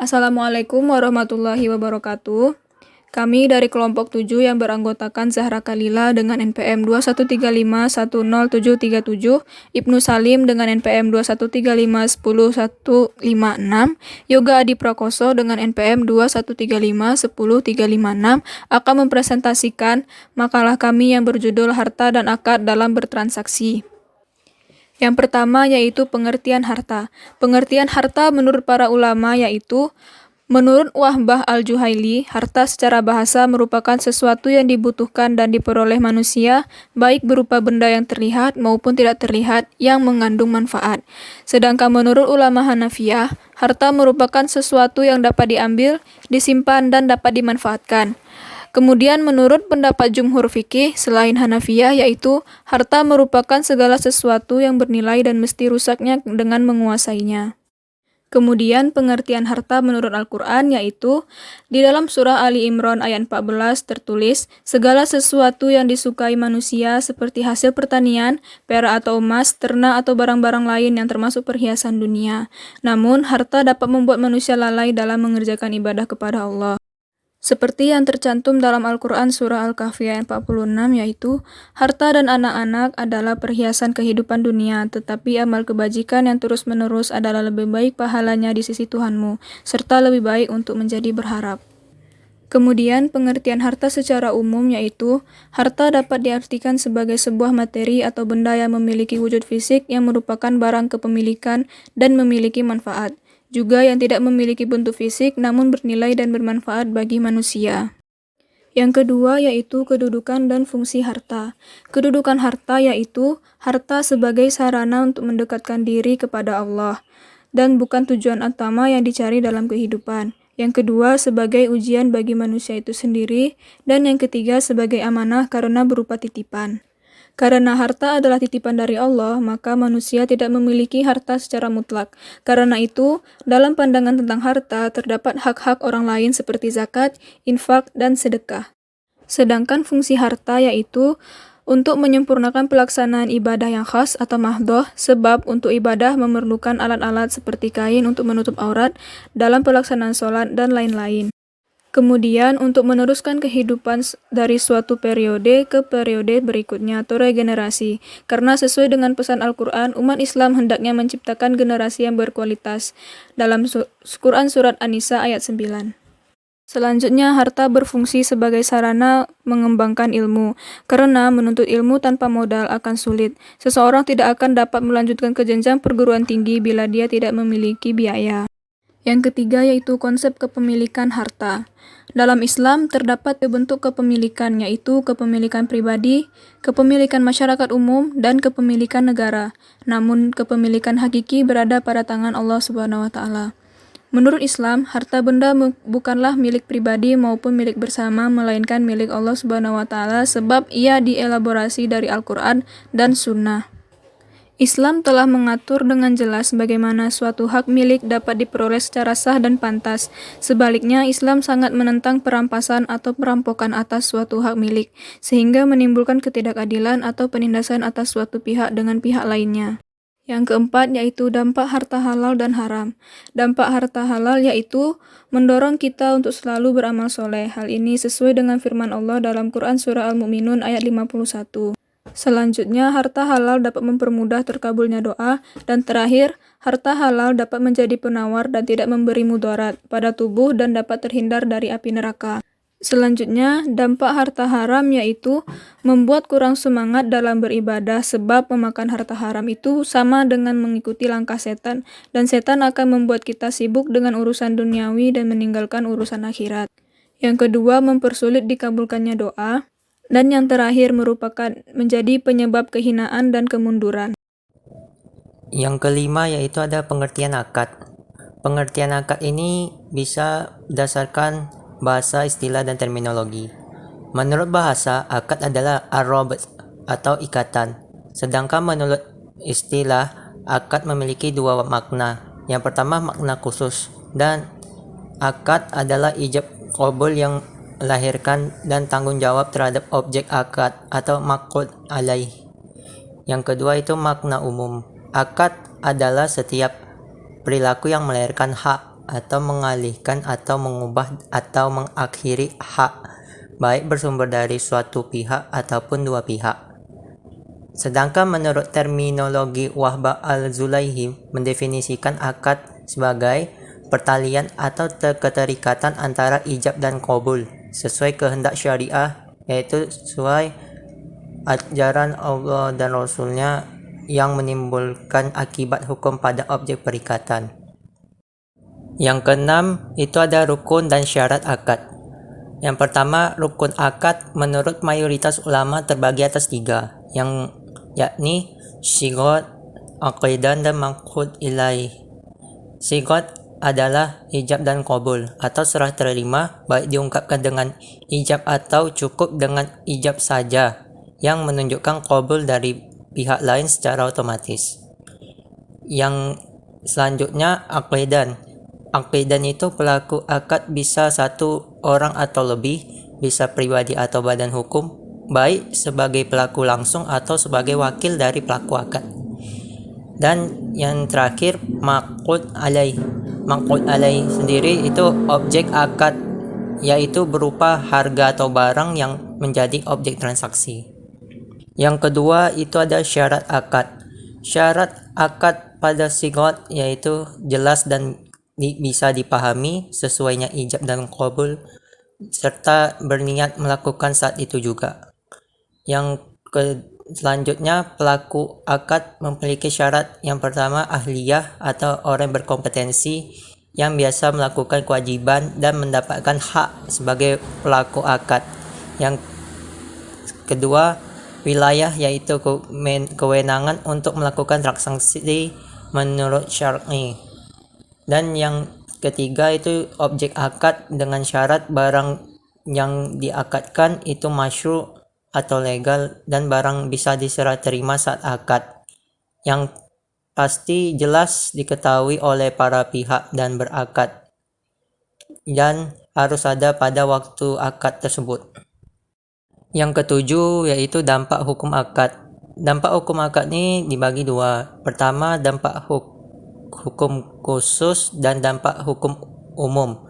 Assalamualaikum warahmatullahi wabarakatuh. Kami dari kelompok 7 yang beranggotakan Zahra Kalila dengan NPM 213510737, Ibnu Salim dengan NPM 213510156, Yoga Adi Prakoso dengan NPM 213510356 akan mempresentasikan makalah kami yang berjudul Harta dan Akad dalam Bertransaksi. Yang pertama yaitu pengertian harta. Pengertian harta menurut para ulama yaitu menurut Wahbah Al-Juhaili, harta secara bahasa merupakan sesuatu yang dibutuhkan dan diperoleh manusia, baik berupa benda yang terlihat maupun tidak terlihat, yang mengandung manfaat. Sedangkan menurut ulama Hanafiyah, harta merupakan sesuatu yang dapat diambil, disimpan, dan dapat dimanfaatkan. Kemudian menurut pendapat jumhur fikih selain Hanafiyah yaitu harta merupakan segala sesuatu yang bernilai dan mesti rusaknya dengan menguasainya. Kemudian pengertian harta menurut Al-Quran yaitu di dalam surah Ali Imran ayat 14 tertulis segala sesuatu yang disukai manusia seperti hasil pertanian, perak atau emas, ternak atau barang-barang lain yang termasuk perhiasan dunia. Namun harta dapat membuat manusia lalai dalam mengerjakan ibadah kepada Allah. Seperti yang tercantum dalam Al-Quran Surah Al-Kahfi ayat 46 yaitu, harta dan anak-anak adalah perhiasan kehidupan dunia, tetapi amal kebajikan yang terus-menerus adalah lebih baik pahalanya di sisi Tuhanmu, serta lebih baik untuk menjadi berharap. Kemudian pengertian harta secara umum yaitu, harta dapat diartikan sebagai sebuah materi atau benda yang memiliki wujud fisik yang merupakan barang kepemilikan dan memiliki manfaat. Juga yang tidak memiliki bentuk fisik namun bernilai dan bermanfaat bagi manusia. Yang kedua yaitu kedudukan dan fungsi harta. Kedudukan harta yaitu harta sebagai sarana untuk mendekatkan diri kepada Allah dan bukan tujuan utama yang dicari dalam kehidupan. Yang kedua sebagai ujian bagi manusia itu sendiri, dan yang ketiga sebagai amanah karena berupa titipan. Karena harta adalah titipan dari Allah, maka manusia tidak memiliki harta secara mutlak. Karena itu, dalam pandangan tentang harta, terdapat hak-hak orang lain seperti zakat, infak, dan sedekah. Sedangkan fungsi harta yaitu untuk menyempurnakan pelaksanaan ibadah yang khas atau mahdoh, sebab untuk ibadah memerlukan alat-alat seperti kain untuk menutup aurat dalam pelaksanaan sholat dan lain-lain. Kemudian untuk meneruskan kehidupan dari suatu periode ke periode berikutnya atau regenerasi. Karena sesuai dengan pesan Al-Quran, umat Islam hendaknya menciptakan generasi yang berkualitas. Dalam Quran Surat An-Nisa ayat 9. Selanjutnya, harta berfungsi sebagai sarana mengembangkan ilmu. Karena menuntut ilmu tanpa modal akan sulit. Seseorang tidak akan dapat melanjutkan ke jenjang perguruan tinggi bila dia tidak memiliki biaya. Yang ketiga yaitu konsep kepemilikan harta. Dalam Islam terdapat bentuk kepemilikan yaitu kepemilikan pribadi, kepemilikan masyarakat umum, dan kepemilikan negara. Namun kepemilikan hakiki berada pada tangan Allah Subhanahu wa taala. Menurut Islam, harta benda bukanlah milik pribadi maupun milik bersama, melainkan milik Allah Subhanahu wa taala sebab ia dielaborasi dari Al-Qur'an dan Sunnah. Islam telah mengatur dengan jelas bagaimana suatu hak milik dapat diperoleh secara sah dan pantas. Sebaliknya, Islam sangat menentang perampasan atau perampokan atas suatu hak milik, sehingga menimbulkan ketidakadilan atau penindasan atas suatu pihak dengan pihak lainnya. Yang keempat yaitu dampak harta halal dan haram. Dampak harta halal yaitu mendorong kita untuk selalu beramal soleh. Hal ini sesuai dengan firman Allah dalam Quran Surah Al-Mu'minun ayat 51. Selanjutnya, harta halal dapat mempermudah terkabulnya doa, dan terakhir, harta halal dapat menjadi penawar dan tidak memberi mudarat pada tubuh dan dapat terhindar dari api neraka. Selanjutnya, dampak harta haram yaitu membuat kurang semangat dalam beribadah sebab memakan harta haram itu sama dengan mengikuti langkah setan, dan setan akan membuat kita sibuk dengan urusan duniawi dan meninggalkan urusan akhirat. Yang kedua, mempersulit dikabulkannya doa. Dan yang terakhir merupakan menjadi penyebab kehinaan dan kemunduran. Yang kelima yaitu ada pengertian akad. Pengertian akad ini bisa berdasarkan bahasa, istilah, dan terminologi. Menurut bahasa, akad adalah ar-rabt atau ikatan. Sedangkan menurut istilah, akad memiliki dua makna. Yang pertama makna khusus, dan akad adalah ijab qabul yang melahirkan dan tanggung jawab terhadap objek akad atau maq'ud alaih. Yang kedua itu makna umum. Akad adalah setiap perilaku yang melahirkan hak atau mengalihkan atau mengubah atau mengakhiri hak, baik bersumber dari suatu pihak ataupun dua pihak. Sedangkan menurut terminologi Wahbah al-Zulaimi mendefinisikan akad sebagai pertalian atau keterikatan antara ijab dan qabul sesuai kehendak syariah, yaitu sesuai ajaran Allah dan Rasulnya yang menimbulkan akibat hukum pada objek perikatan. Yang keenam itu ada rukun dan syarat akad. Yang pertama, rukun akad menurut mayoritas ulama terbagi atas 3, yakni sigot, aqidan, dan maqud ilaih. Sigot adalah ijab dan qabul atau serah terima, baik diungkapkan dengan ijab atau cukup dengan ijab saja, yang menunjukkan qabul dari pihak lain secara otomatis. Yang selanjutnya aqidan. Aqidan itu pelaku akad bisa satu orang atau lebih, bisa pribadi atau badan hukum, baik sebagai pelaku langsung atau sebagai wakil dari pelaku akad. Dan yang terakhir maqud alaih. Maqud alaih sendiri itu objek akad, yaitu berupa harga atau barang yang menjadi objek transaksi. Yang kedua itu ada syarat akad. Syarat akad pada sigot yaitu jelas dan bisa dipahami sesuainya ijab dan qabul, serta berniat melakukan saat itu juga. Selanjutnya pelaku akad memiliki syarat. Yang pertama ahliyah atau orang berkompetensi yang biasa melakukan kewajiban dan mendapatkan hak sebagai pelaku akad. Yang kedua wilayah, yaitu kewenangan untuk melakukan transaksi menurut syar'i. Dan yang ketiga itu objek akad dengan syarat barang yang diakadkan itu masyru' atau legal dan barang bisa diserah terima saat akad, yang pasti jelas diketahui oleh para pihak dan berakad dan harus ada pada waktu akad tersebut. Yang ketujuh yaitu dampak hukum akad. Dampak hukum akad ini dibagi 2. Pertama, dampak hukum khusus dan dampak hukum umum.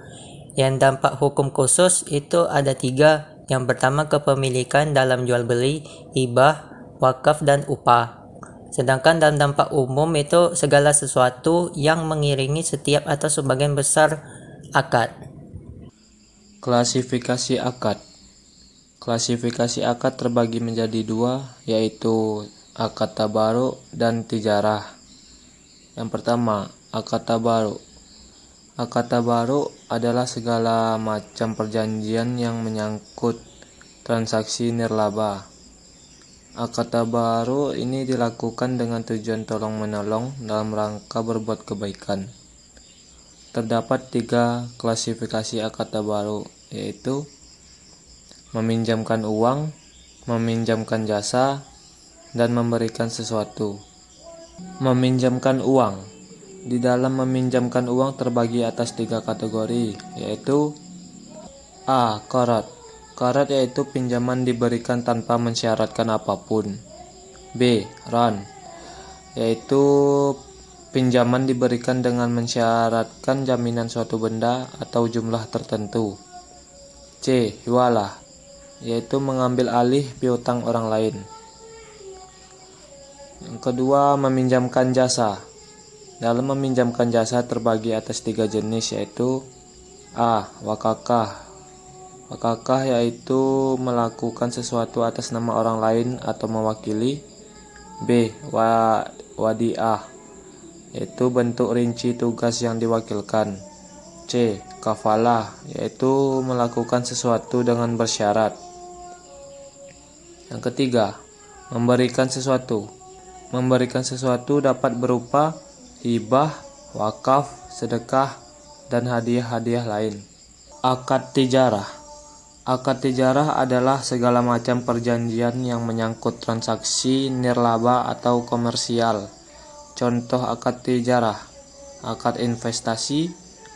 Yang dampak hukum khusus itu ada 3. Yang pertama, kepemilikan dalam jual beli, hibah, wakaf, dan upah. Sedangkan dalam dampak umum itu segala sesuatu yang mengiringi setiap atau sebagian besar akad. Klasifikasi akad. Klasifikasi akad terbagi menjadi 2, yaitu akad tabaru dan tijarah. Yang pertama, akad tabaru. Akad tabaru adalah segala macam perjanjian yang menyangkut transaksi nirlaba. Akad tabaru ini dilakukan dengan tujuan tolong-menolong dalam rangka berbuat kebaikan. Terdapat 3 klasifikasi akad tabaru, yaitu meminjamkan uang, meminjamkan jasa, dan memberikan sesuatu. Meminjamkan uang. Di dalam meminjamkan uang terbagi atas 3 kategori, yaitu A. Qarat. Qarat yaitu pinjaman diberikan tanpa mensyaratkan apapun. B. Ran, yaitu pinjaman diberikan dengan mensyaratkan jaminan suatu benda atau jumlah tertentu. C. Hiwalah, yaitu mengambil alih piutang orang lain. Yang kedua, meminjamkan jasa. Dalam meminjamkan jasa terbagi atas 3 jenis, yaitu A. Wakakah. Wakakah yaitu melakukan sesuatu atas nama orang lain atau mewakili. B. Wadiah, yaitu bentuk rinci tugas yang diwakilkan. C. Kafalah, yaitu melakukan sesuatu dengan bersyarat. Yang ketiga, memberikan sesuatu. Memberikan sesuatu dapat berupa hibah, wakaf, sedekah, dan hadiah-hadiah lain. Akad tijarah. Akad tijarah adalah segala macam perjanjian yang menyangkut transaksi nirlaba atau komersial. Contoh akad tijarah: akad investasi,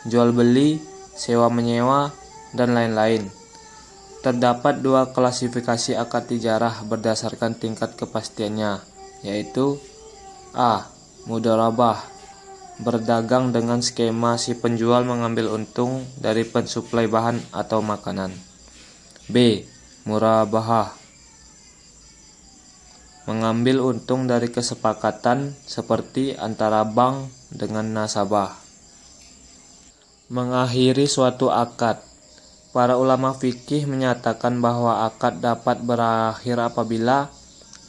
jual beli, sewa menyewa, dan lain-lain. Terdapat 2 klasifikasi akad tijarah berdasarkan tingkat kepastiannya, yaitu A. Mudharabah. berdagang dengan skema si penjual mengambil untung dari pensuplai bahan atau makanan. B. Murabahah, mengambil untung dari kesepakatan seperti antara bank dengan nasabah. Mengakhiri suatu akad. Para ulama fikih menyatakan bahwa akad dapat berakhir apabila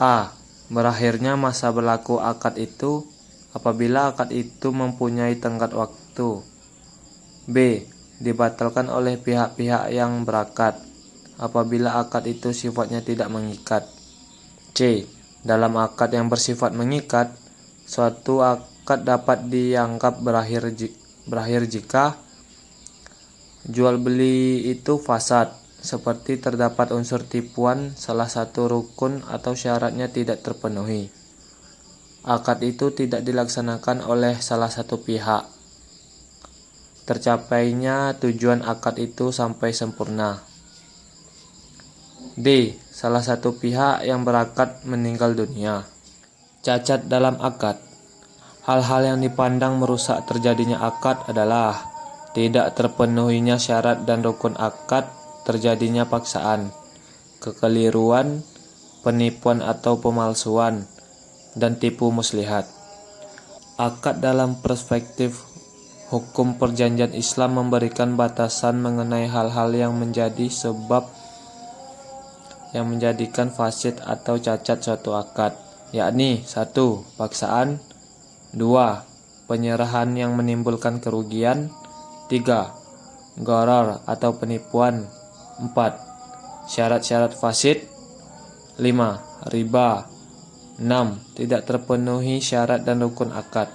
a. berakhirnya masa berlaku akad itu apabila akad itu mempunyai tenggat waktu. B. Dibatalkan oleh pihak-pihak yang berakad apabila akad itu sifatnya tidak mengikat. C. Dalam akad yang bersifat mengikat, suatu akad dapat dianggap berakhir jika jual beli itu fasad, seperti terdapat unsur tipuan, salah satu rukun atau syaratnya tidak terpenuhi. Akad itu tidak dilaksanakan oleh salah satu pihak. Tercapainya tujuan akad itu sampai sempurna. D. Salah satu pihak yang berakad meninggal dunia. Cacat dalam akad. Hal-hal yang dipandang merusak terjadinya akad adalah tidak terpenuhinya syarat dan rukun akad, terjadinya paksaan, kekeliruan, penipuan atau pemalsuan, dan tipu muslihat. Akad dalam perspektif hukum perjanjian Islam memberikan batasan mengenai hal-hal yang menjadi sebab yang menjadikan fasid atau cacat suatu akad, yakni 1. Paksaan, 2. Penyerahan yang menimbulkan kerugian, 3. Gharar atau penipuan, 4. Syarat-syarat fasid, 5. Riba, 6. Tidak terpenuhi syarat dan rukun akad.